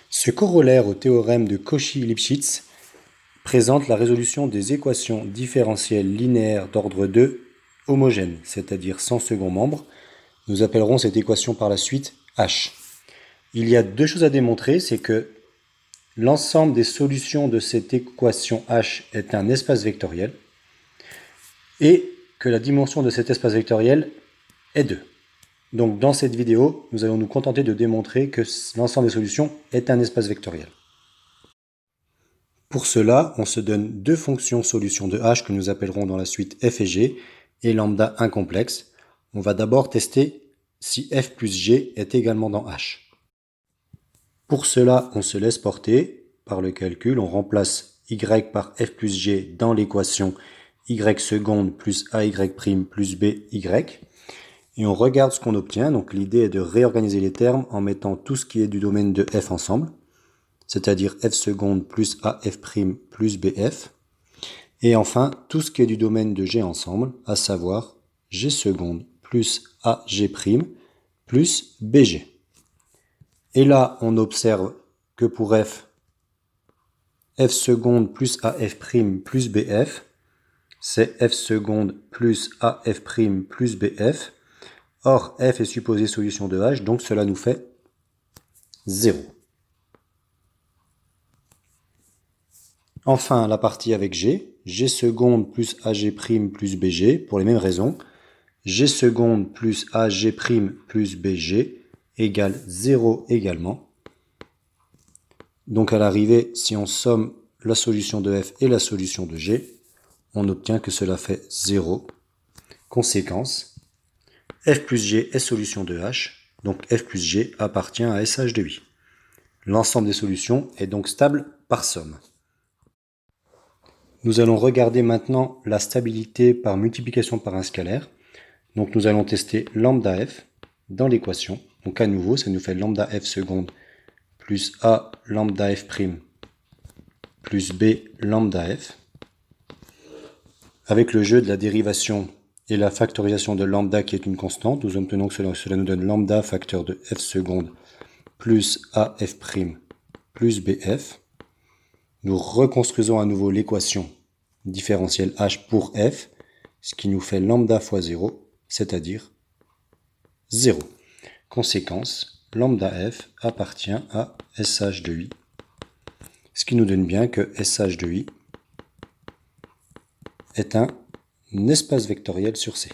Ce corollaire au théorème de Cauchy-Lipschitz présente la résolution des équations différentielles linéaires d'ordre 2 homogènes, c'est-à-dire sans second membre. Nous appellerons cette équation par la suite H. Il y a deux choses à démontrer, c'est que l'ensemble des solutions de cette équation H est un espace vectoriel et que la dimension de cet espace vectoriel est 2. Donc dans cette vidéo, nous allons nous contenter de démontrer que l'ensemble des solutions est un espace vectoriel. Pour cela, on se donne deux fonctions solutions de H que nous appellerons dans la suite f et g et lambda incomplexe. On va d'abord tester si f plus g est également dans H. Pour cela, on se laisse porter par le calcul. On remplace y par f plus g dans l'équation y seconde plus ay plus by. Et on regarde ce qu'on obtient. Donc l'idée est de réorganiser les termes en mettant tout ce qui est du domaine de f ensemble, c'est-à-dire f seconde plus af' plus bf. Et enfin, tout ce qui est du domaine de g ensemble, à savoir g seconde plus ag' plus bg. Et là, on observe que pour f seconde plus af' plus bf, c'est f seconde plus af' plus bf. Or, f est supposé solution de h, donc cela nous fait 0. Enfin, la partie avec g seconde plus ag' plus bg, pour les mêmes raisons. G seconde plus ag' plus bg égale 0 également. Donc à l'arrivée, si on somme la solution de f et la solution de g, on obtient que cela fait 0. Conséquence, f plus g est solution de h, donc f plus g appartient à SH de i. L'ensemble des solutions est donc stable par somme. Nous allons regarder maintenant la stabilité par multiplication par un scalaire. Donc nous allons tester lambda f dans l'équation. Donc à nouveau, ça nous fait lambda f seconde plus a lambda f' plus b lambda f. Avec le jeu de la dérivation et la factorisation de lambda qui est une constante, nous obtenons que cela nous donne lambda facteur de f seconde plus af' plus bf. Nous reconstruisons à nouveau l'équation différentielle h pour f, ce qui nous fait lambda fois 0, c'est-à-dire 0. Conséquence, lambda f appartient à SH de i, ce qui nous donne bien que SH de i est un espace vectoriel sur C.